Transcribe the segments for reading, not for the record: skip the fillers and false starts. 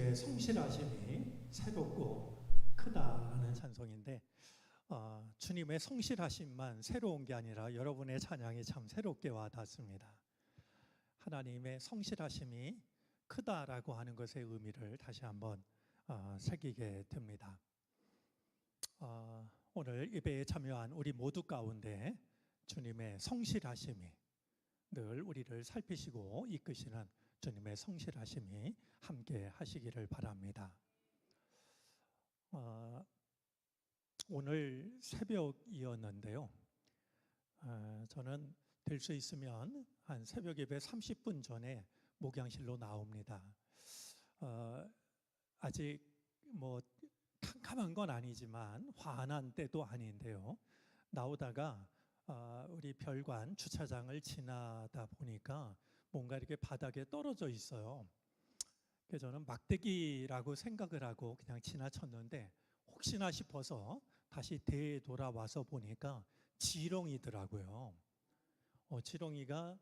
주의 성실하심이 새롭고 크다라는 찬송인데 주님의 성실하심만 새로운 게 아니라 여러분의 찬양이 참 새롭게 와닿습니다. 하나님의 성실하심이 크다라고 하는 것의 의미를 다시 한번 새기게 됩니다. 오늘 예배에 참여한 우리 모두 가운데 주님의 성실하심이 늘 우리를 살피시고 이끄시는 주님의 성실하심이 함께 하시기를 바랍니다. 오늘 새벽이었는데요. 저는 될 수 있으면 한 새벽 예배 30분 전에 목양실로 나옵니다. 아직 뭐 캄캄한 건 아니지만 환한 때도 아닌데요. 나오다가 우리 별관 주차장을 지나다 보니까 뭔가 이렇게 바닥에 떨어져 있어요. 그래서 저는 막대기라고 생각을 하고 그냥 지나쳤는데 혹시나 싶어서 다시 되돌아와서 보니까 지렁이더라고요. 지렁이가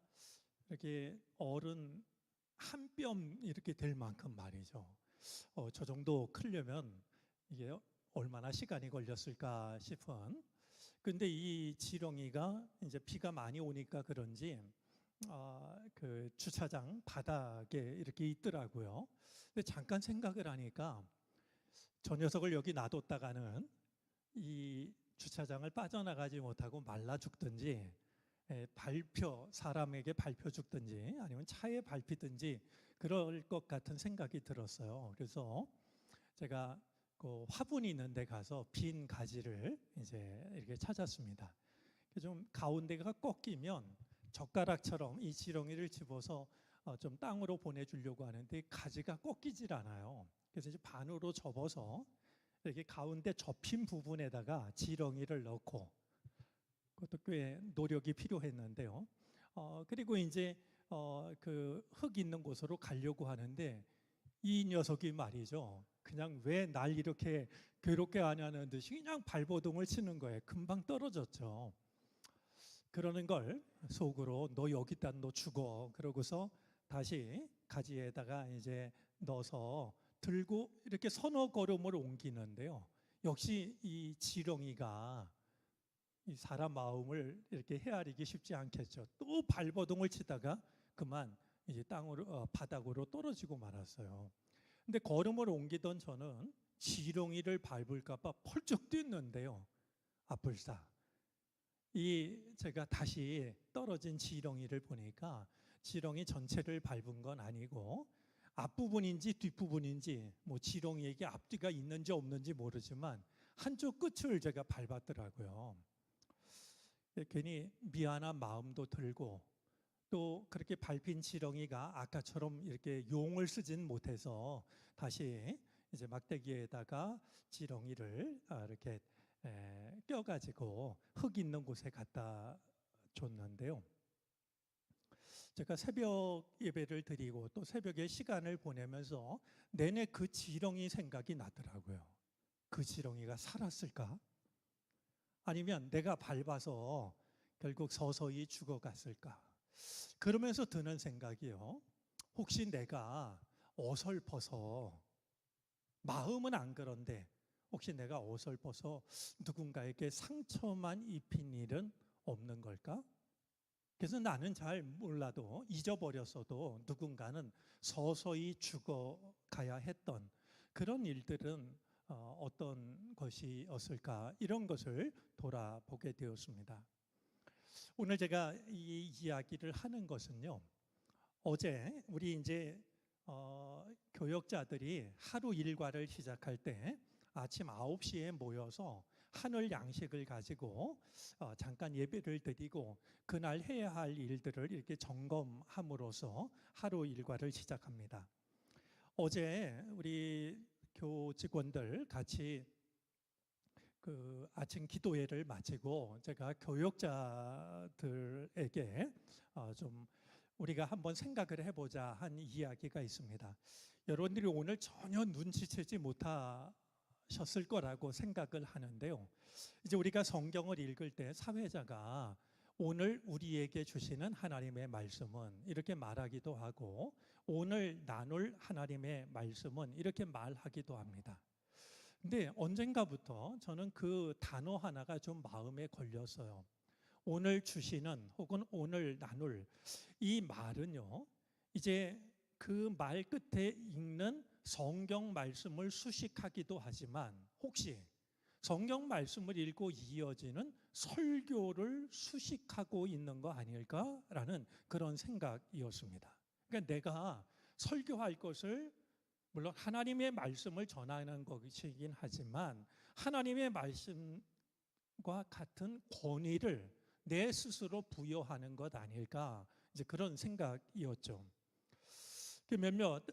이렇게 어른 한 뼘 이렇게 될 만큼 말이죠. 저 정도 크려면 이게 얼마나 시간이 걸렸을까 싶은. 근데 이 지렁이가 이제 비가 많이 오니까 그런지 그 주차장 바닥에 이렇게 있더라고요. 근데 잠깐 생각을 하니까 저 녀석을 여기 놔뒀다가는 이 주차장을 빠져나가지 못하고 말라 죽든지 사람에게 밟혀 죽든지 아니면 차에 밟히든지 그럴 것 같은 생각이 들었어요. 그래서 제가 그 화분이 있는 데 가서 빈 가지를 이제 이렇게 찾았습니다. 좀 가운데가 꺾이면 젓가락처럼 이 지렁이를 집어서 좀 땅으로 보내주려고 하는데 가지가 꺾이질 않아요. 그래서 이제 반으로 접어서 이렇게 가운데 접힌 부분에다가 지렁이를 넣고, 그것도 꽤 노력이 필요했는데요. 그리고 이제 그 흙 있는 곳으로 가려고 하는데 이 녀석이 말이죠. 그냥 왜 날 이렇게 괴롭게 하냐는 듯이 그냥 발버둥을 치는 거예요. 금방 떨어졌죠. 그러는 걸 속으로 너 여기다 너 죽어. 그러고서 다시 가지에다가 이제 넣어서 들고 이렇게 서너 걸음을 옮기는데요. 역시 이 지렁이가 이 사람 마음을 이렇게 헤아리기 쉽지 않겠죠. 또 발버둥을 치다가 그만 이제 땅으로 바닥으로 떨어지고 말았어요. 근데 걸음을 옮기던 저는 지렁이를 밟을까봐 펄쩍 뛰었는데요. 아플싸. 제가 다시 떨어진 지렁이를 보니까 지렁이 전체를 밟은 건 아니고 앞부분인지 뒷부분인지 뭐 지렁이에게 앞뒤가 있는지 없는지 모르지만 한쪽 끝을 제가 밟았더라고요. 괜히 미안한 마음도 들고 또 그렇게 밟힌 지렁이가 아까처럼 이렇게 용을 쓰진 못해서 다시 이제 막대기에다가 지렁이를 이렇게 껴가지고 흙 있는 곳에 갖다 줬는데요. 제가 새벽 예배를 드리고 또 새벽에 시간을 보내면서 내내 그 지렁이 생각이 나더라고요. 그 지렁이가 살았을까? 아니면 내가 밟아서 결국 서서히 죽어갔을까? 그러면서 드는 생각이요. 혹시 내가 어설퍼서, 마음은 안 그런데 혹시 내가 어설퍼서 누군가에게 상처만 입힌 일은 없는 걸까? 그래서 나는 잘 몰라도 잊어버렸어도 누군가는 서서히 죽어가야 했던 그런 일들은 어떤 것이었을까? 이런 것을 돌아보게 되었습니다. 오늘 제가 이 이야기를 하는 것은요. 어제 우리 이제 교역자들이 하루 일과를 시작할 때 아침 9시에 모여서 하늘 양식을 가지고 잠깐 예배를 드리고 그날 해야 할 일들을 이렇게 점검함으로써 하루 일과를 시작합니다. 어제 우리 교직원들 같이 그 아침 기도회를 마치고 제가 교역자들에게 좀 우리가 한번 생각을 해보자 한 이야기가 있습니다. 여러분들이 오늘 전혀 눈치채지 못하셨을 거라고 생각을 하는데요. 이제 우리가 성경을 읽을 때 사회자가 오늘 우리에게 주시는 하나님의 말씀은 이렇게 말하기도 하고 오늘 나눌 하나님의 말씀은 이렇게 말하기도 합니다. 근데 언젠가부터 저는 그 단어 하나가 좀 마음에 걸렸어요. 오늘 주시는 혹은 오늘 나눌 이 말은요, 이제 그 말 끝에 읽는 성경 말씀을 수식하기도 하지만 혹시 성경 말씀을 읽고 이어지는 설교를 수식하고 있는 거 아닐까라는 그런 생각이었습니다. 그러니까 내가 설교할 것을 물론 하나님의 말씀을 전하는 것이긴 하지만 하나님의 말씀과 같은 권위를 내 스스로 부여하는 것 아닐까 이제 그런 생각이었죠. 몇몇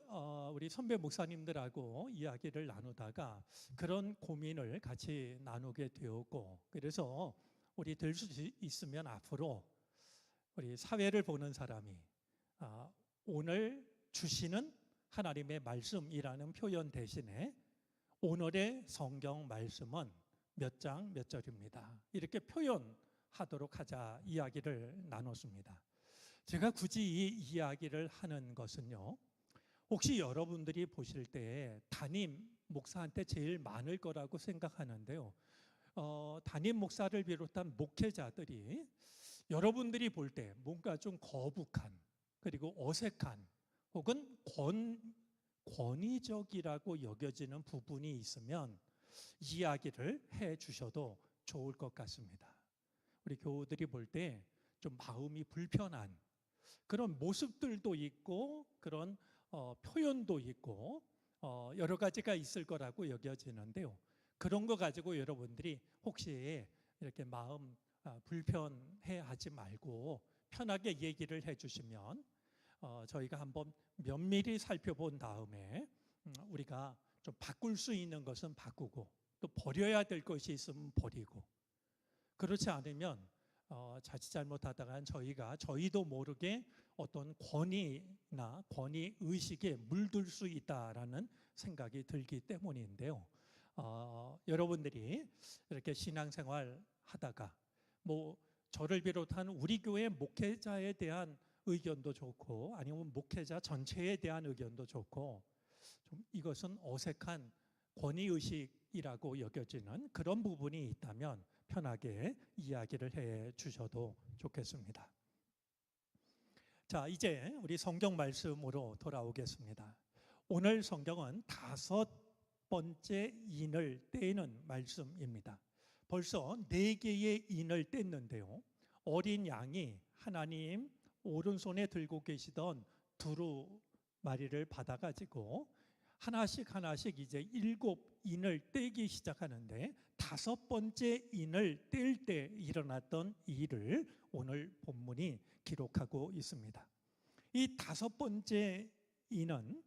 우리 선배 목사님들하고 이야기를 나누다가 그런 고민을 같이 나누게 되었고 그래서 우리 될 수 있으면 앞으로 우리 사회를 보는 사람이 오늘 주시는 하나님의 말씀이라는 표현 대신에 오늘의 성경 말씀은 몇 장 몇 절입니다. 이렇게 표현하도록 하자 이야기를 나눴습니다. 제가 굳이 이 이야기를 하는 것은요, 혹시 여러분들이 보실 때 담임 목사한테 제일 많을 거라고 생각하는데요. 담임 목사를 비롯한 목회자들이 여러분들이 볼 때 뭔가 좀 거북한 그리고 어색한 혹은 권위적이라고 여겨지는 부분이 있으면 이야기를 해 주셔도 좋을 것 같습니다. 우리 교우들이 볼 때 좀 마음이 불편한 그런 모습들도 있고 그런 표현도 있고 여러 가지가 있을 거라고 여겨지는데요. 그런 거 가지고 여러분들이 혹시 이렇게 마음 불편해 하지 말고 편하게 얘기를 해 주시면 저희가 한번 면밀히 살펴본 다음에 우리가 좀 바꿀 수 있는 것은 바꾸고 또 버려야 될 것이 있으면 버리고 그렇지 않으면 자칫 잘못하다간 저희도 모르게 어떤 권위나 권위 의식에 물들 수 있다라는 생각이 들기 때문인데요. 여러분들이 이렇게 신앙생활 하다가 뭐 저를 비롯한 우리 교회 목회자에 대한 의견도 좋고 아니면 목회자 전체에 대한 의견도 좋고 좀 이것은 어색한 권위 의식이라고 여겨지는 그런 부분이 있다면 편하게 이야기를 해 주셔도 좋겠습니다. 자, 이제 우리 성경 말씀으로 돌아오겠습니다. 오늘 성경은 5번째 인을 떼는 말씀입니다. 벌써 4개의 인을 뗐는데요. 어린 양이 하나님 오른손에 들고 계시던 두루마리를 받아가지고 하나씩 이제 7인을 떼기 시작하는데 5번째 인을 뗄 때 일어났던 일을 오늘 본문이 기록하고 있습니다. 이 5번째 인은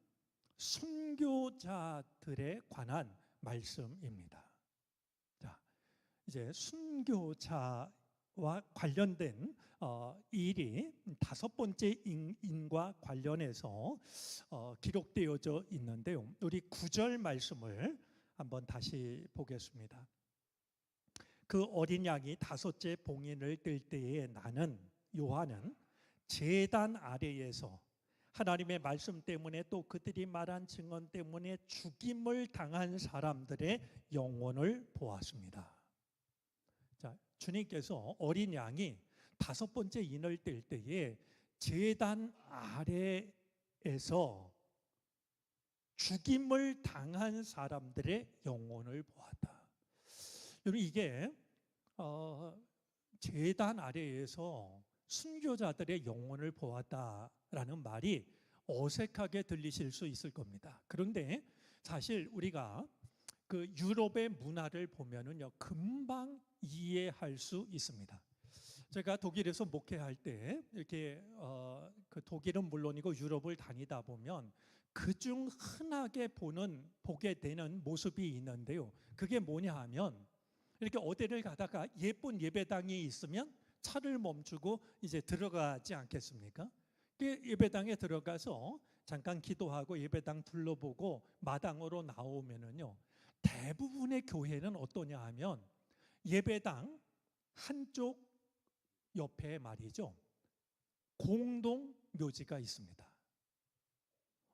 순교자들에 관한 말씀입니다. 자, 이제 순교자와 관련된 일이 5번째 인과 관련해서 기록되어져 있는데요. 우리 9절 말씀을 한번 다시 보겠습니다. 그 어린 양이 5째 봉인을 뜰 때에 나는 요한은 제단 아래에서 하나님의 말씀 때문에 또 그들이 말한 증언 때문에 죽임을 당한 사람들의 영혼을 보았습니다. 자, 주님께서 어린 양이 5번째 인을 뗄 때에 제단 아래에서 죽임을 당한 사람들의 영혼을 보았다. 여러분 이게 제단 아래에서 순교자들의 영혼을 보았다라는 말이 어색하게 들리실 수 있을 겁니다. 그런데 사실 우리가 그 유럽의 문화를 보면은요 금방 이해할 수 있습니다. 제가 독일에서 목회할 때 이렇게 그 독일은 물론이고 유럽을 다니다 보면 그중 흔하게 보게 되는 모습이 있는데요. 그게 뭐냐 하면 이렇게 어디를 가다가 예쁜 예배당이 있으면 차를 멈추고 이제 들어가지 않겠습니까? 그 예배당에 들어가서 잠깐 기도하고 예배당 둘러보고 마당으로 나오면은요. 대부분의 교회는 어떠냐 하면 예배당 한쪽 옆에 말이죠, 공동 묘지가 있습니다.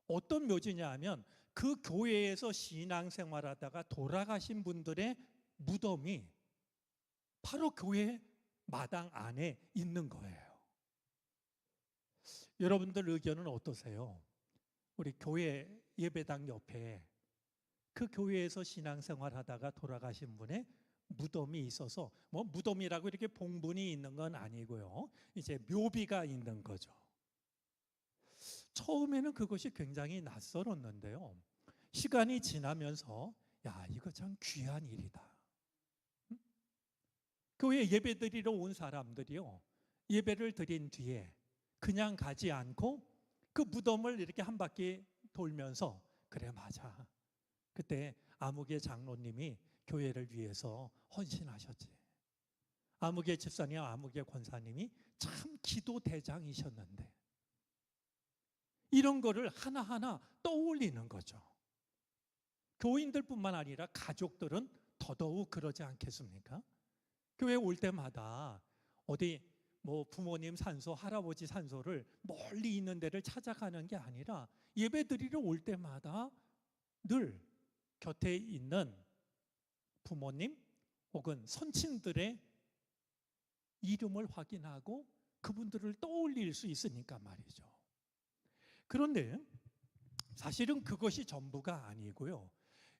어떤 묘지냐 하면 그 교회에서 신앙생활하다가 돌아가신 분들의 무덤이 바로 교회 마당 안에 있는 거예요. 여러분들 의견은 어떠세요? 우리 교회 예배당 옆에 그 교회에서 신앙생활하다가 돌아가신 분의 무덤이 있어서, 뭐 무덤이라고 이렇게 봉분이 있는 건 아니고요, 이제 묘비가 있는 거죠. 처음에는 그것이 굉장히 낯설었는데요, 시간이 지나면서 야, 이거 참 귀한 일이다. 교회 예배 드리러 온 사람들이요, 예배를 드린 뒤에 그냥 가지 않고 그 무덤을 이렇게 한 바퀴 돌면서, 그래 맞아, 그때 아무개 장로님이 교회를 위해서 헌신하셨지, 아무개 집사님, 아무개 권사님이 참 기도 대장이셨는데, 이런 거를 하나하나 떠올리는 거죠. 교인들뿐만 아니라 가족들은 더더욱 그러지 않겠습니까? 교회 올 때마다 어디 뭐 부모님 산소, 할아버지 산소를 멀리 있는 데를 찾아가는 게 아니라 예배 드리러 올 때마다 늘 곁에 있는 부모님 혹은 선친들의 이름을 확인하고 그분들을 떠올릴 수 있으니까 말이죠. 그런데 사실은 그것이 전부가 아니고요,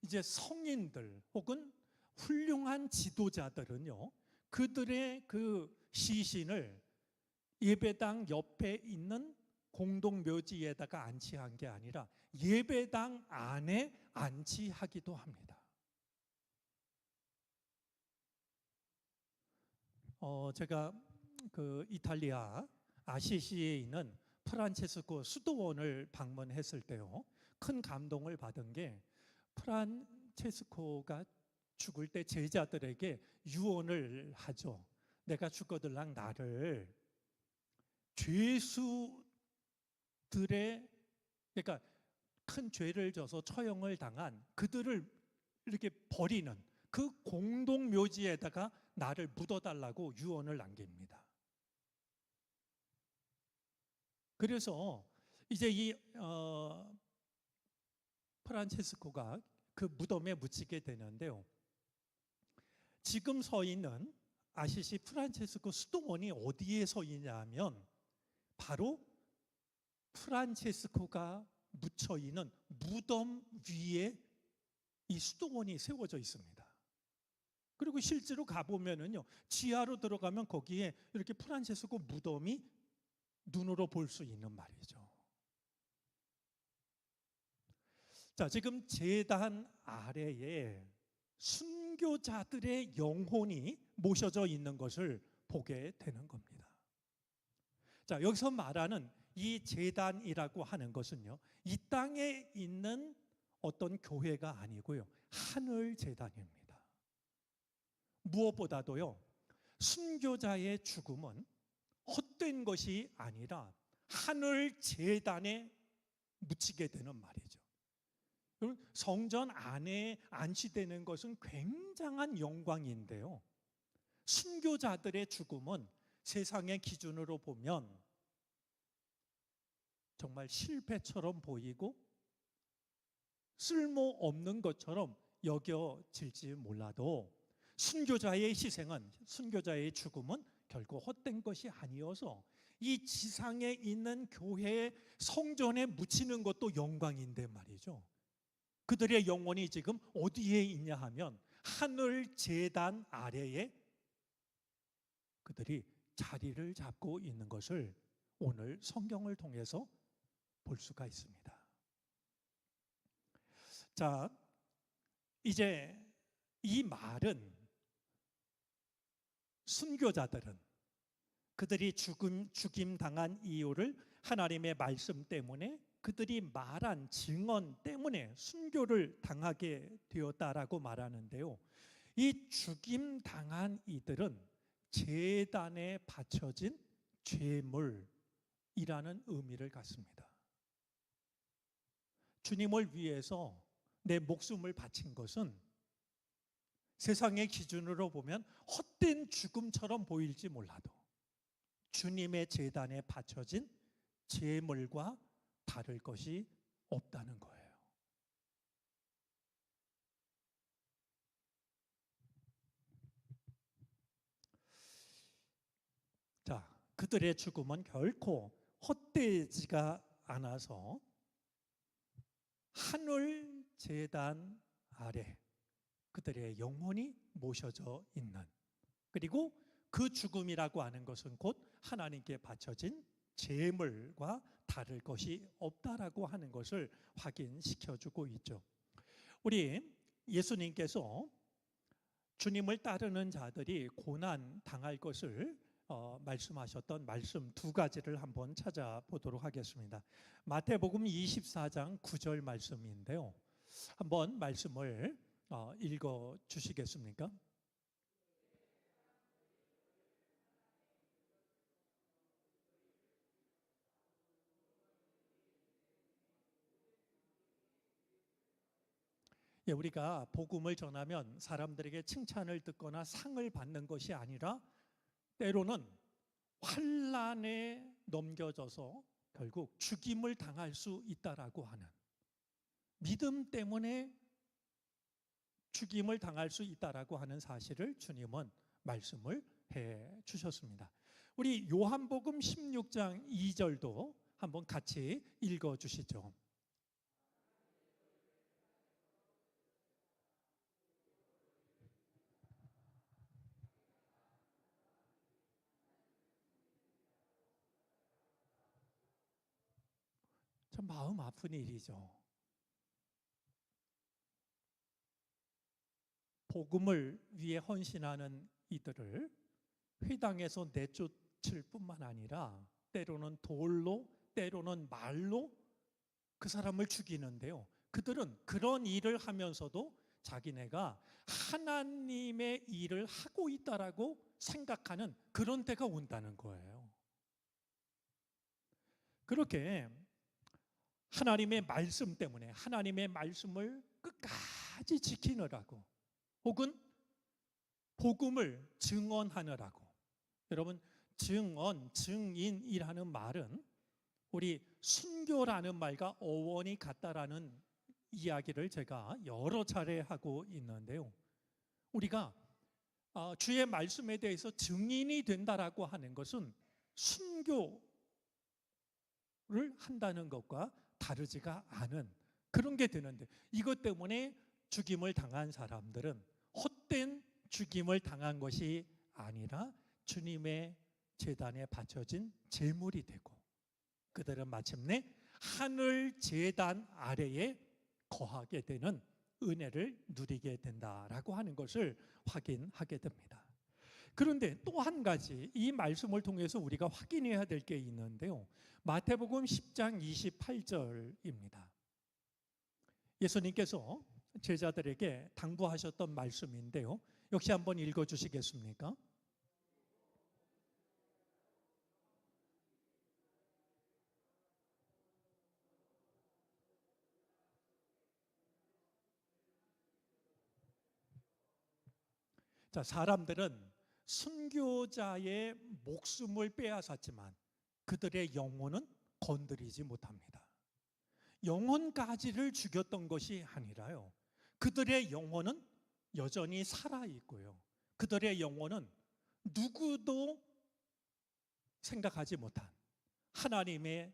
이제 성인들 혹은 훌륭한 지도자들은요, 그들의 그 시신을 예배당 옆에 있는 공동묘지에다가 안치한 게 아니라 예배당 안에 안치하기도 합니다. 제가 그 이탈리아 아시시에 있는 프란체스코 수도원을 방문했을 때요, 큰 감동을 받은 게, 프란체스코가 죽을 때 제자들에게 유언을 하죠. 내가 죽거들랑 나를 죄수들의, 그러니까 큰 죄를 져서 처형을 당한 그들을 이렇게 버리는 그 공동묘지에다가 나를 묻어달라고 유언을 남깁니다. 그래서 이제 이 프란체스코가 그 무덤에 묻히게 되는데요, 지금 서 있는 아시시 프란체스코 수도원이 어디에 서 있냐면 바로 프란체스코가 묻혀 있는 무덤 위에 이 수도원이 세워져 있습니다. 그리고 실제로 가보면은요, 지하로 들어가면 거기에 이렇게 프란체스코 무덤이 눈으로 볼 수 있는 말이죠. 자, 지금 제단 아래에 순교자들의 영혼이 모셔져 있는 것을 보게 되는 겁니다. 자, 여기서 말하는 이 제단이라고 하는 것은요, 이 땅에 있는 어떤 교회가 아니고요, 하늘 제단입니다. 무엇보다도요, 순교자의 죽음은 헛된 것이 아니라 하늘 제단에 묻히게 되는 말이죠. 성전 안에 안치되는 것은 굉장한 영광인데요, 순교자들의 죽음은 세상의 기준으로 보면 정말 실패처럼 보이고 쓸모없는 것처럼 여겨질지 몰라도 순교자의 희생은, 순교자의 죽음은 결코 헛된 것이 아니어서 이 지상에 있는 교회의 성전에 묻히는 것도 영광인데 말이죠, 그들의 영혼이 지금 어디에 있냐 하면 하늘 제단 아래에 그들이 자리를 잡고 있는 것을 오늘 성경을 통해서 볼 수가 있습니다. 자, 이제 이 말은 순교자들은 그들이 죽임 당한 이유를 하나님의 말씀 때문에, 그들이 말한 증언 때문에 순교를 당하게 되었다라고 말하는데요, 이 죽임 당한 이들은 제단에 바쳐진 죄물이라는 의미를 갖습니다. 주님을 위해서 내 목숨을 바친 것은 세상의 기준으로 보면 헛된 죽음처럼 보일지 몰라도 주님의 제단에 바쳐진 제물과 다를 것이 없다는 거예요. 자, 그들의 죽음은 결코 헛되지가 않아서 하늘 제단 아래 그들의 영혼이 모셔져 있는, 그리고 그 죽음이라고 하는 것은 곧 하나님께 바쳐진 제물과 다를 것이 없다라고 하는 것을 확인시켜주고 있죠. 우리 예수님께서 주님을 따르는 자들이 고난 당할 것을 말씀하셨던 말씀 두 가지를 한번 찾아보도록 하겠습니다. 마태복음 24장 9절 말씀인데요. 한번 말씀을 읽어 주시겠습니까? 예, 우리가 복음을 전하면 사람들에게 칭찬을 듣거나 상을 받는 것이 아니라 때로는 환난에 넘겨져서 결국 죽임을 당할 수 있다라고 하는, 믿음 때문에 죽임을 당할 수 있다라고 하는 사실을 주님은 말씀을 해 주셨습니다. 우리 요한복음 16장 2절도 한번 같이 읽어 주시죠. 참 마음 아픈 일이죠. 복음을 위해 헌신하는 이들을 회당에서 내쫓을 뿐만 아니라 때로는 돌로, 때로는 말로 그 사람을 죽이는데요. 그들은 그런 일을 하면서도 자기네가 하나님의 일을 하고 있다라고 생각하는 그런 때가 온다는 거예요. 그렇게 하나님의 말씀 때문에 하나님의 말씀을 끝까지 지키느라고, 혹은 복음을 증언하느라고, 여러분 증언, 증인이라는 말은 우리 순교라는 말과 어원이 같다라는 이야기를 제가 여러 차례 하고 있는데요. 우리가 주의 말씀에 대해서 증인이 된다라고 하는 것은 순교를 한다는 것과 다르지가 않은 그런 게 되는데, 이것 때문에 죽임을 당한 사람들은 헛된 죽임을 당한 것이 아니라 주님의 제단에 바쳐진 제물이 되고, 그들은 마침내 하늘 제단 아래에 거하게 되는 은혜를 누리게 된다라고 하는 것을 확인하게 됩니다. 그런데 또 한 가지 이 말씀을 통해서 우리가 확인해야 될 게 있는데요. 마태복음 10장 28절입니다. 예수님께서 제자들에게 당부하셨던 말씀인데요. 역시 한번 읽어 주시겠습니까? 자, 사람들은 순교자의 목숨을 빼앗았지만 그들의 영혼은 건드리지 못합니다. 영혼까지를 죽였던 것이 아니라요, 그들의 영혼은 여전히 살아있고요, 그들의 영혼은 누구도 생각하지 못한 하나님의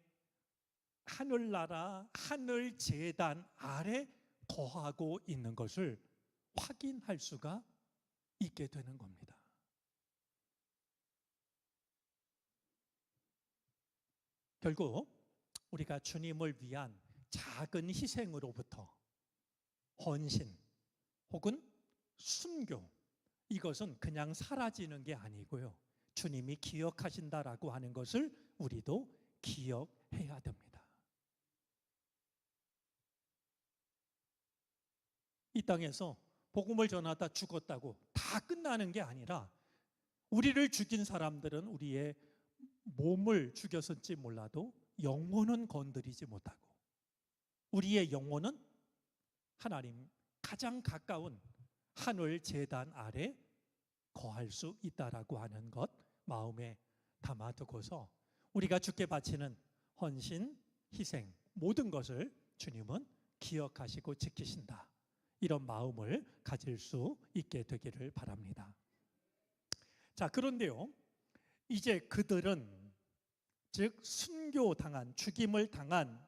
하늘나라, 하늘 제단 아래 거하고 있는 것을 확인할 수가 있게 되는 겁니다. 결국 우리가 주님을 위한 작은 희생으로부터 헌신 혹은 순교, 이것은 그냥 사라지는 게 아니고요, 주님이 기억하신다라고 하는 것을 우리도 기억해야 됩니다. 이 땅에서 복음을 전하다 죽었다고 다 끝나는 게 아니라, 우리를 죽인 사람들은 우리의 몸을 죽였을지 몰라도 영혼은 건드리지 못하고, 우리의 영혼은 하나님 가장 가까운 하늘 제단 아래 거할 수 있다라고 하는 것 마음에 담아두고서 우리가 주께 바치는 헌신, 희생 모든 것을 주님은 기억하시고 지키신다. 이런 마음을 가질 수 있게 되기를 바랍니다. 자, 그런데요, 이제 그들은, 즉 순교당한, 죽임을 당한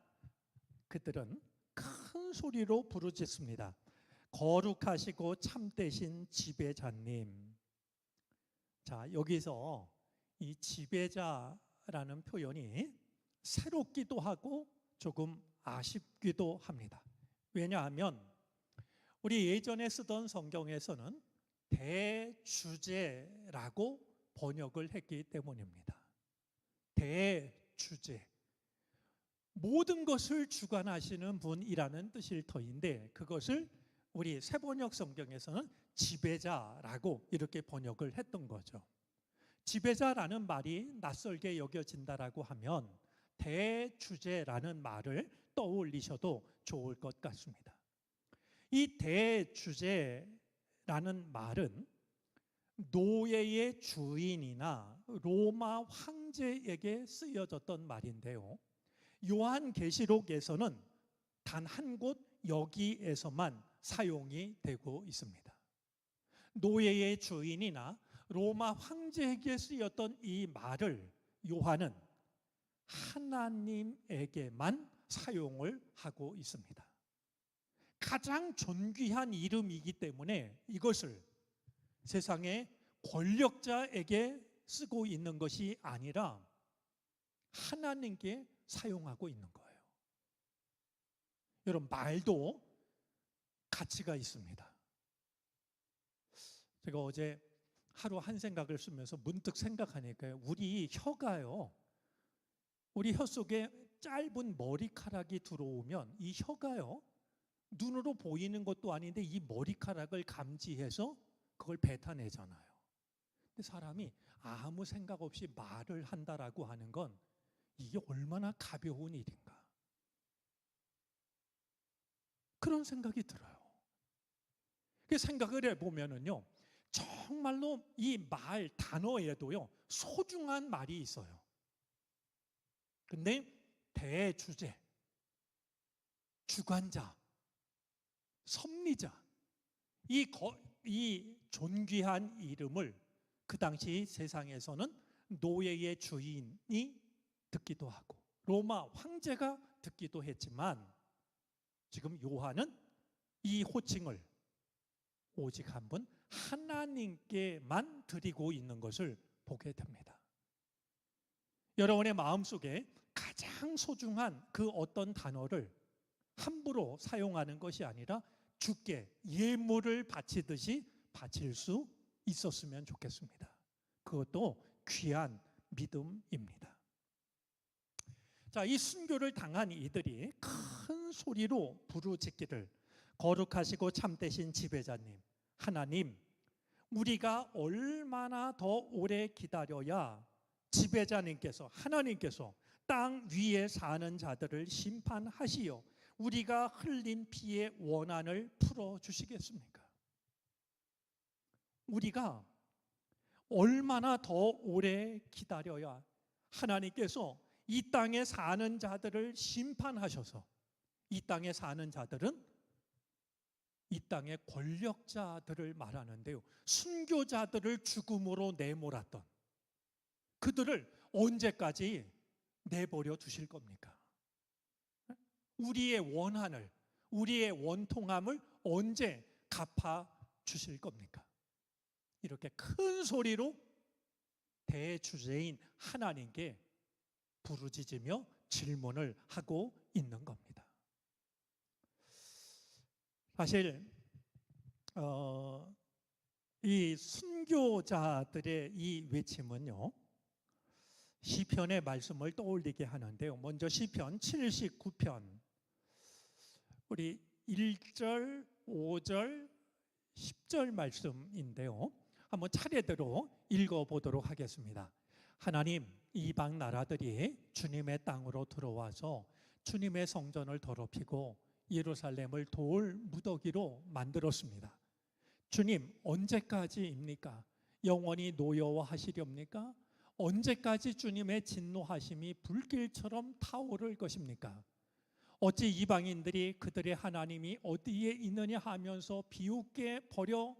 그들은 큰 소리로 부르짖습니다. 거룩하시고 참되신 지배자님. 자, 여기서 이 지배자라는 표현이 새롭기도 하고 조금 아쉽기도 합니다. 왜냐하면 우리 예전에 쓰던 성경에서는 대주제라고 번역을 했기 때문입니다. 대주제. 모든 것을 주관하시는 분이라는 뜻일 터인데 그것을 우리 새번역 성경에서는 지배자라고 이렇게 번역을 했던 거죠. 지배자라는 말이 낯설게 여겨진다라고 하면 대주제라는 말을 떠올리셔도 좋을 것 같습니다. 이 대주제라는 말은 노예의 주인이나 로마 황제에게 쓰여졌던 말인데요. 요한계시록에서는 단 한 곳 여기에서만 사용이 되고 있습니다. 노예의 주인이나 로마 황제에게 쓰였던 이 말을 요한은 하나님에게만 사용을 하고 있습니다. 가장 존귀한 이름이기 때문에 이것을 세상의 권력자에게 쓰고 있는 것이 아니라 하나님께 사용하고 있는 거예요. 여러분, 말도 가치가 있습니다. 제가 어제 하루 한 생각을 쓰면서 문득 생각하니까 우리 혀가요, 우리 혀 속에 짧은 머리카락이 들어오면 이 혀가요, 눈으로 보이는 것도 아닌데 이 머리카락을 감지해서 그걸 뱉어내잖아요. 근데 사람이 아무 생각 없이 말을 한다라고 하는 건 이게 얼마나 가벼운 일인가, 그런 생각이 들어요. 그 생각을 해보면은요, 정말로 이 말 단어에도요 소중한 말이 있어요. 근데 대주제, 주관자, 섭리자, 이 존귀한 이름을 그 당시 세상에서는 노예의 주인이 듣기도 하고 로마 황제가 듣기도 했지만 지금 요한은 이 호칭을 오직 한 분 하나님께만 드리고 있는 것을 보게 됩니다. 여러분의 마음속에 가장 소중한 그 어떤 단어를 함부로 사용하는 것이 아니라 주께 예물을 바치듯이 바칠 수 있었으면 좋겠습니다. 그것도 귀한 믿음입니다. 자, 이 순교를 당한 이들이 큰 소리로 부르짖기를 거룩하시고 참되신 지배자님, 하나님, 우리가 얼마나 더 오래 기다려야 지배자님께서, 하나님께서 땅 위에 사는 자들을 심판하시어 우리가 흘린 피의 원한을 풀어주시겠습니까? 우리가 얼마나 더 오래 기다려야 하나님께서 이 땅에 사는 자들을 심판하셔서, 이 땅에 사는 자들은 이 땅의 권력자들을 말하는데요, 순교자들을 죽음으로 내몰았던 그들을 언제까지 내버려 두실 겁니까? 우리의 원한을, 우리의 원통함을 언제 갚아 주실 겁니까? 이렇게 큰 소리로 대주제인 하나님께 부르짖으며 질문을 하고 있는 겁니다. 사실 이 순교자들의 이 외침은요, 시편의 말씀을 떠올리게 하는데요. 먼저 시편 79편 우리 1절, 5절, 10절 말씀인데요. 한번 차례대로 읽어보도록 하겠습니다. 하나님, 이방 나라들이 주님의 땅으로 들어와서 주님의 성전을 더럽히고 예루살렘을 돌 무더기로 만들었습니다. 주님, 언제까지입니까? 영원히 노여워하시렵니까? 언제까지 주님의 진노하심이 불길처럼 타오를 것입니까? 어찌 이방인들이 그들의 하나님이 어디에 있느냐 하면서 비웃게 버려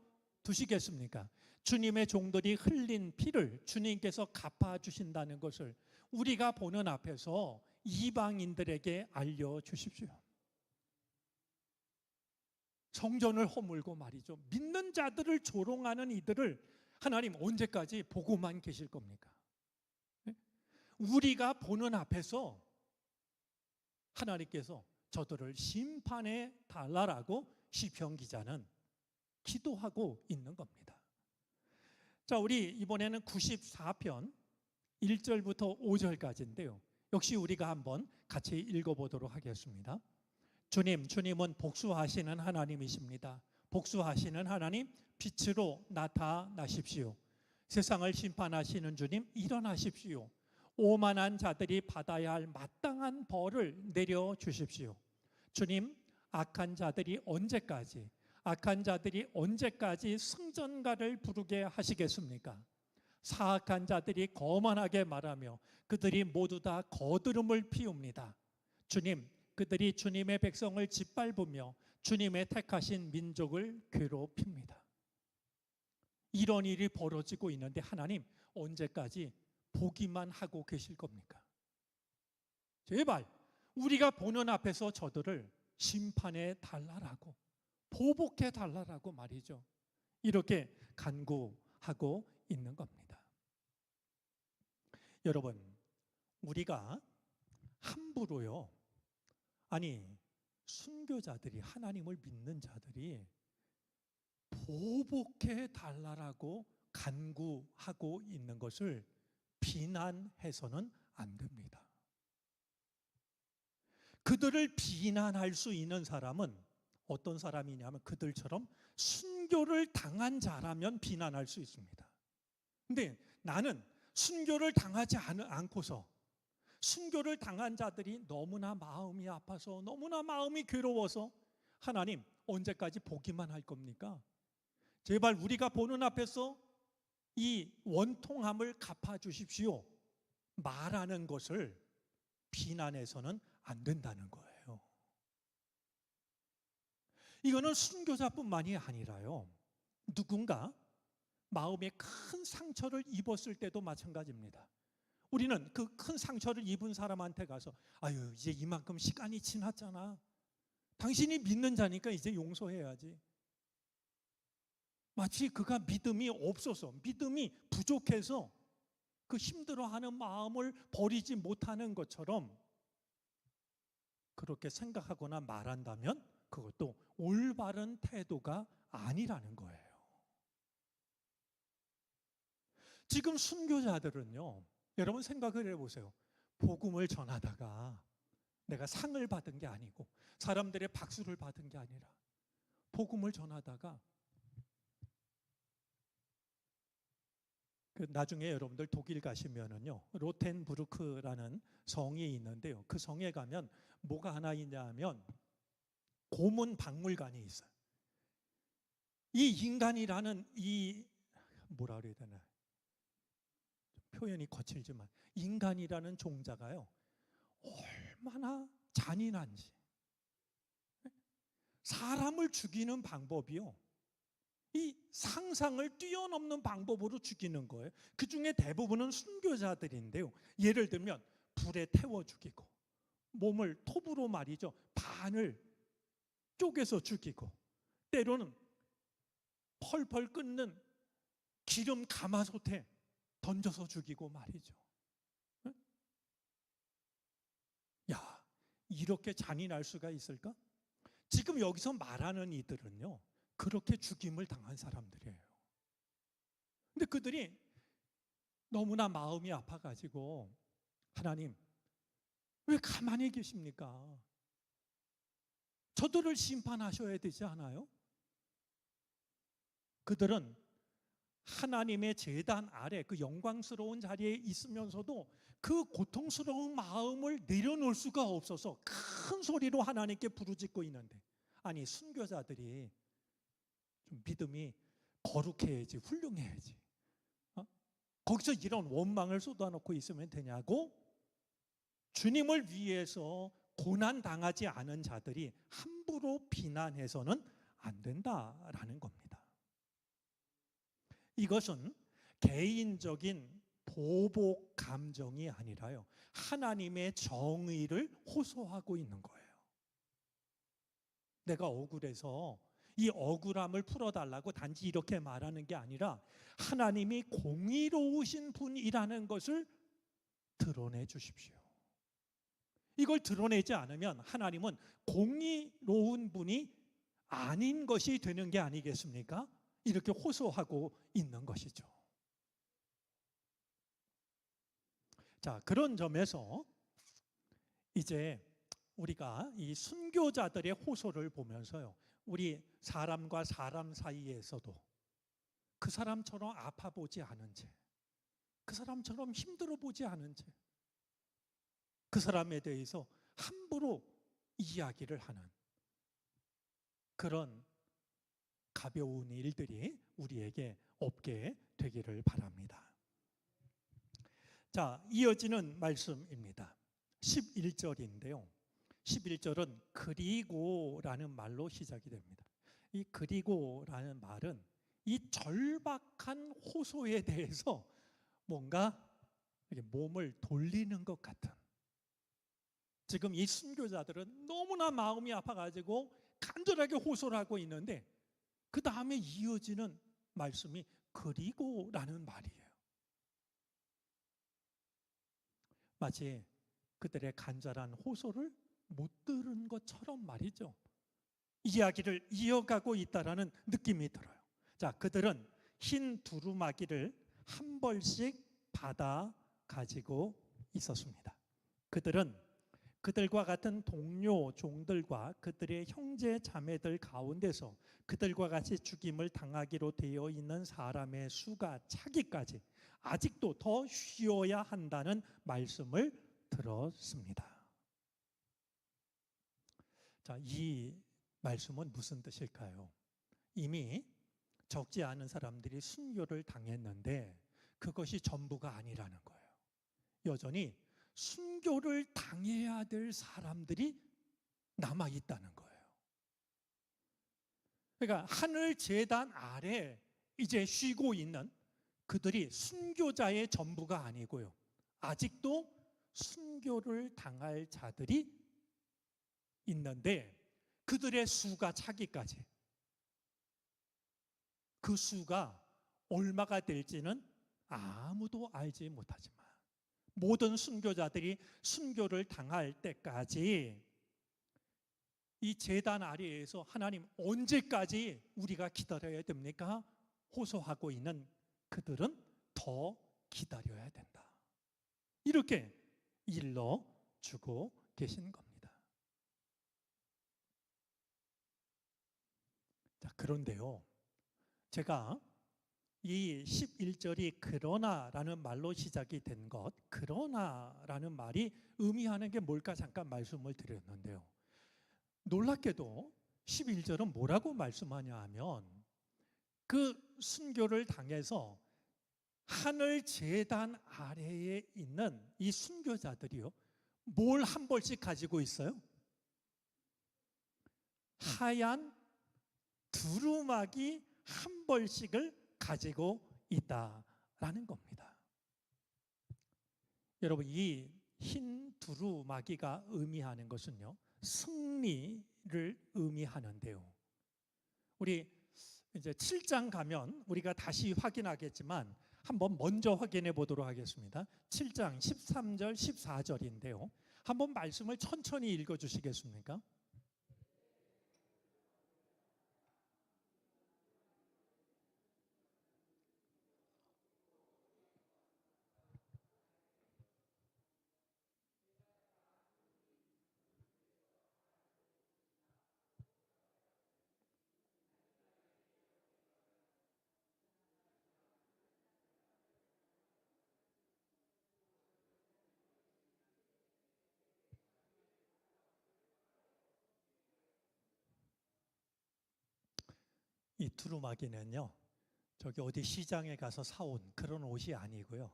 두시겠습니까? 주님의 종들이 흘린 피를 주님께서 갚아주신다는 것을 우리가 보는 앞에서 이방인들에게 알려주십시오. 성전을 허물고 말이죠, 믿는 자들을 조롱하는 이들을 하나님 언제까지 보고만 계실 겁니까? 우리가 보는 앞에서 하나님께서 저들을 심판해 달라라고 시편 기자는 기도하고 있는 겁니다. 자, 우리 이번에는 94편 1절부터 5절까지인데요. 역시 우리가 한번 같이 읽어보도록 하겠습니다. 주님은 복수하시는 하나님이십니다. 복수하시는 하나님, 빛으로 나타나십시오. 세상을 심판하시는 주님, 일어나십시오. 오만한 자들이 받아야 할 마땅한 벌을 내려주십시오. 주님, 악한 자들이 언제까지 승전가를 부르게 하시겠습니까? 사악한 자들이 거만하게 말하며 그들이 모두 다 거드름을 피웁니다. 주님, 그들이 주님의 백성을 짓밟으며 주님의 택하신 민족을 괴롭힙니다. 이런 일이 벌어지고 있는데 하나님 언제까지 보기만 하고 계실 겁니까? 제발 우리가 보는 앞에서 저들을 심판해 달라라고, 보복해 달라라고 말이죠. 이렇게 간구하고 있는 겁니다. 여러분, 우리가 함부로요, 순교자들이, 하나님을 믿는 자들이 보복해 달라라고 간구하고 있는 것을 비난해서는 안 됩니다. 그들을 비난할 수 있는 사람은 어떤 사람이냐면 그들처럼 순교를 당한 자라면 비난할 수 있습니다. 근데 나는 순교를 당하지 않고서 순교를 당한 자들이 너무나 마음이 아파서, 너무나 마음이 괴로워서 하나님 언제까지 보기만 할 겁니까? 제발 우리가 보는 앞에서 이 원통함을 갚아주십시오 말하는 것을 비난해서는 안 된다는 거예요. 이거는 순교자뿐만이 아니라요, 누군가 마음에 큰 상처를 입었을 때도 마찬가지입니다. 우리는 그 큰 상처를 입은 사람한테 가서 아유, 이제 이만큼 시간이 지났잖아, 당신이 믿는 자니까 이제 용서해야지, 마치 그가 믿음이 없어서, 믿음이 부족해서 그 힘들어하는 마음을 버리지 못하는 것처럼 그렇게 생각하거나 말한다면 그것도 올바른 태도가 아니라는 거예요. 지금 순교자들은요, 여러분 생각을 해보세요. 복음을 전하다가 내가 상을 받은 게 아니고 사람들의 박수를 받은 게 아니라 복음을 전하다가 나중에 여러분들 독일 가시면은요, 로텐부르크라는 성이 있는데요, 그 성에 가면 뭐가 하나 있냐면 고문 박물관이 있어요. 이 인간이라는 이 뭐라 그래야 되나, 표현이 거칠지만 인간이라는 종자가요 얼마나 잔인한지, 사람을 죽이는 방법이요, 이 상상을 뛰어넘는 방법으로 죽이는 거예요. 그 중에 대부분은 순교자들인데요, 예를 들면 불에 태워 죽이고, 몸을 톱으로 말이죠 반을 쪼개서 죽이고, 때로는 펄펄 끓는 기름 가마솥에 던져서 죽이고 말이죠. 야, 이렇게 잔인할 수가 있을까? 지금 여기서 말하는 이들은요 그렇게 죽임을 당한 사람들이에요. 근데 그들이 너무나 마음이 아파가지고 하나님 왜 가만히 계십니까? 저들을 심판하셔야 되지 않아요? 그들은 하나님의 제단 아래 그 영광스러운 자리에 있으면서도 그 고통스러운 마음을 내려놓을 수가 없어서 큰 소리로 하나님께 부르짖고 있는데, 아니 순교자들이 좀 믿음이 거룩해야지, 훌륭해야지, 거기서 이런 원망을 쏟아놓고 있으면 되냐고. 주님을 위해서 고난 당하지 않은 자들이 함부로 비난해서는 안 된다라는 겁니다. 이것은 개인적인 보복 감정이 아니라요, 하나님의 정의를 호소하고 있는 거예요. 내가 억울해서 이 억울함을 풀어달라고 단지 이렇게 말하는 게 아니라 하나님이 공의로우신 분이라는 것을 드러내 주십시오. 이걸 드러내지 않으면 하나님은 공의로운 분이 아닌 것이 되는 게 아니겠습니까? 이렇게 호소하고 있는 것이죠. 자, 그런 점에서 이제 우리가 이 순교자들의 호소를 보면서요, 우리 사람과 사람 사이에서도 그 사람처럼 아파 보지 않은 채, 그 사람처럼 힘들어 보지 않은 채, 그 사람에 대해서 함부로 이야기를 하는 그런 가벼운 일들이 우리에게 없게 되기를 바랍니다. 자, 이어지는 말씀입니다. 11절인데요. 11절은 그리고라는 말로 시작이 됩니다. 이 그리고라는 말은 이 절박한 호소에 대해서 뭔가 몸을 돌리는 것 같은, 지금 이 순교자들은 너무나 마음이 아파가지고 간절하게 호소를 하고 있는데 그 다음에 이어지는 말씀이 그리고라는 말이에요. 마치 그들의 간절한 호소를 못 들은 것처럼 말이죠, 이야기를 이어가고 있다라는 느낌이 들어요. 자, 그들은 흰 두루마기를 한 벌씩 받아 가지고 있었습니다. 그들은 그들과 같은 동료 종들과 그들의 형제 자매들 가운데서 그들과 같이 죽임을 당하기로 되어 있는 사람의 수가 차기까지 아직도 더 쉬어야 한다는 말씀을 들었습니다. 자, 이 말씀은 무슨 뜻일까요? 이미 적지 않은 사람들이 순교를 당했는데 그것이 전부가 아니라는 거예요. 여전히 순교를 당해야 될 사람들이 남아 있다는 거예요. 그러니까 하늘 제단 아래 이제 쉬고 있는 그들이 순교자의 전부가 아니고요, 아직도 순교를 당할 자들이 있는데 그들의 수가 차기까지, 그 수가 얼마가 될지는 아무도 알지 못하지만 모든 순교자들이 순교를 당할 때까지 이 제단 아래에서 하나님 언제까지 우리가 기다려야 됩니까? 호소하고 있는 그들은 더 기다려야 된다, 이렇게 일러주고 계신 겁니다. 자, 그런데요, 제가 이 11절이 그러나라는 말로 시작이 된 것, 그러나라는 말이 의미하는 게 뭘까 잠깐 말씀을 드렸는데요, 놀랍게도 11절은 뭐라고 말씀하냐 하면 그 순교를 당해서 하늘 제단 아래에 있는 이 순교자들이요, 뭘 한 벌씩 가지고 있어요? 하얀 두루마기 한 벌씩을 가지고 있다라는 겁니다. 여러분, 이 흰 두루마기가 의미하는 것은요, 승리를 의미하는데요. 우리 이제 7장 가면 우리가 다시 확인하겠지만 한번 먼저 확인해 보도록 하겠습니다. 7장 13절 14절인데요. 한번 말씀을 천천히 읽어 주시겠습니까? 이 두루마기는요, 저기 어디 시장에 가서 사온 그런 옷이 아니고요.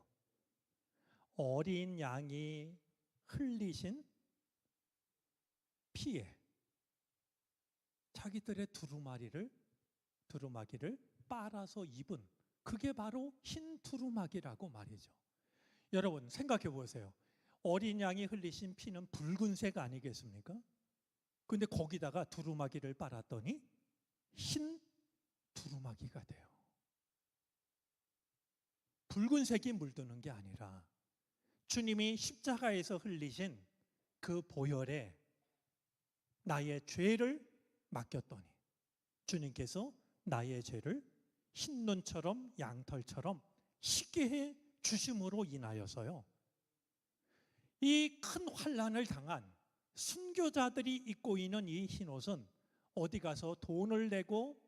어린 양이 흘리신 피에 자기들의 두루마기를 빨아서 입은, 그게 바로 흰 두루마기라고 말이죠. 여러분 생각해 보세요. 어린 양이 흘리신 피는 붉은색 아니겠습니까? 근데 거기다가 두루마기를 빨았더니 흰 두루마기가 돼요. 붉은색이 물드는 게 아니라 주님이 십자가에서 흘리신 그 보혈에 나의 죄를 맡겼더니 주님께서 나의 죄를 흰눈처럼 양털처럼 씻게 해 주심으로 인하여서요, 이 큰 환난을 당한 순교자들이 입고 있는 이 흰옷은 어디 가서 돈을 내고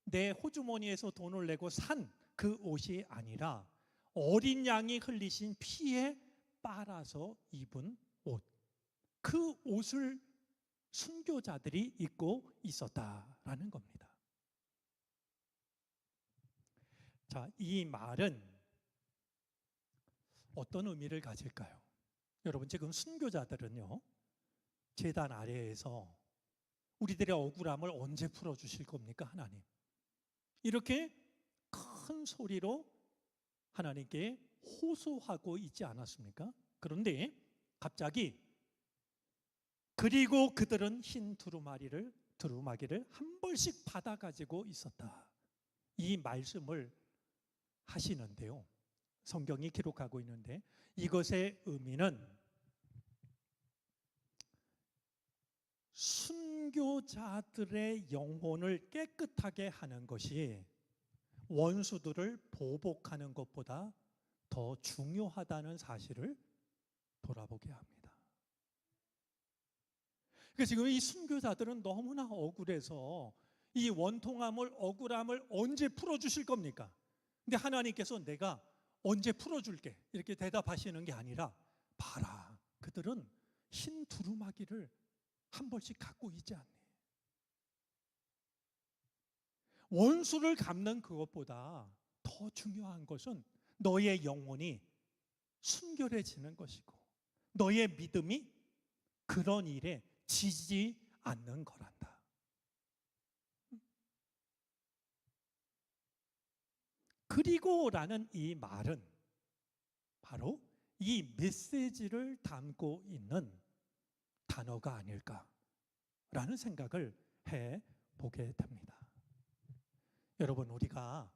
내 호주머니에서 돈을 내고 산 그 옷이 아니라 어린 양이 흘리신 피에 빨아서 입은 옷, 그 옷을 순교자들이 입고 있었다라는 겁니다. 자, 이 말은 어떤 의미를 가질까요? 여러분, 지금 순교자들은요, 제단 아래에서 우리들의 억울함을 언제 풀어주실 겁니까, 하나님? 이렇게 큰 소리로 하나님께 호소하고 있지 않았습니까? 그런데 갑자기 그리고 그들은 흰 두루마기를 한 벌씩 받아 가지고 있었다, 이 말씀을 하시는데요, 성경이 기록하고 있는데 이것의 의미는 순교자들의 영혼을 깨끗하게 하는 것이 원수들을 보복하는 것보다 더 중요하다는 사실을 돌아보게 합니다. 그러니까 지금 이 순교자들은 너무나 억울해서 이 원통함을, 억울함을 언제 풀어주실 겁니까? 근데 하나님께서 내가 언제 풀어줄게 이렇게 대답하시는 게 아니라, 봐라, 그들은 흰 두루마기를 한 벌씩 갖고 있지 않니? 원수를 갚는 그것보다 더 중요한 것은 너의 영혼이 순결해지는 것이고 너의 믿음이 그런 일에 지지 않는 거란다. 그리고라는 이 말은 바로 이 메시지를 담고 있는 단어가 아닐까라는 생각을 해보게 됩니다. 여러분, 우리가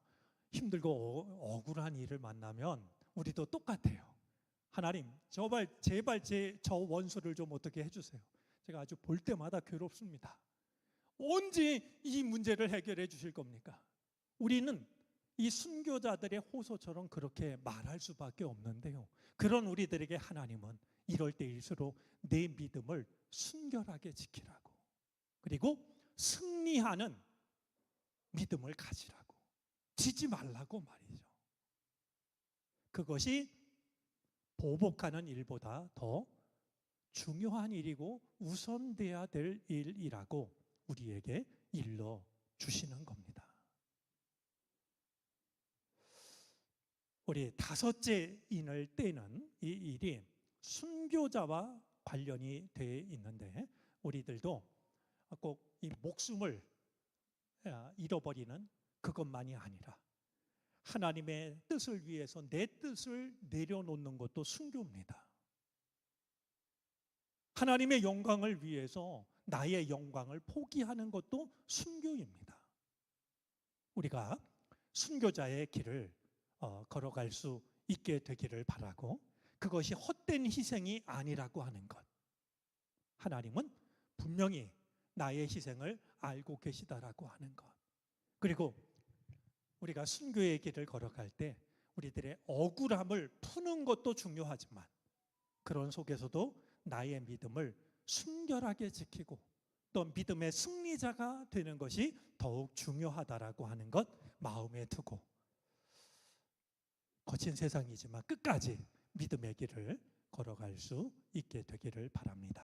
힘들고 억울한 일을 만나면 우리도 똑같아요. 하나님, 제발 저 원수를 좀 어떻게 해주세요. 제가 아주 볼 때마다 괴롭습니다. 언제 이 문제를 해결해 주실 겁니까? 우리는 이 순교자들의 호소처럼 그렇게 말할 수밖에 없는데요, 그런 우리들에게 하나님은 이럴 때일수록 내 믿음을 순결하게 지키라고, 그리고 승리하는 믿음을 가지라고, 지지 말라고 말이죠. 그것이 보복하는 일보다 더 중요한 일이고 우선돼야 될 일이라고 우리에게 일러 주시는 겁니다. 우리 다섯째 인을 떼는 이 일이 순교자와 관련이 되어 있는데, 우리들도 꼭 이 목숨을 잃어버리는 그것만이 아니라 하나님의 뜻을 위해서 내 뜻을 내려놓는 것도 순교입니다. 하나님의 영광을 위해서 나의 영광을 포기하는 것도 순교입니다. 우리가 순교자의 길을 걸어갈 수 있게 되기를 바라고, 그것이 헛된 희생이 아니라고 하는 것, 하나님은 분명히 나의 희생을 알고 계시다라고 하는 것, 그리고 우리가 순교의 길을 걸어갈 때 우리들의 억울함을 푸는 것도 중요하지만 그런 속에서도 나의 믿음을 순결하게 지키고 또 믿음의 승리자가 되는 것이 더욱 중요하다라고 하는 것 마음에 두고, 거친 세상이지만 끝까지 믿음의 길을 걸어갈 수 있게 되기를 바랍니다.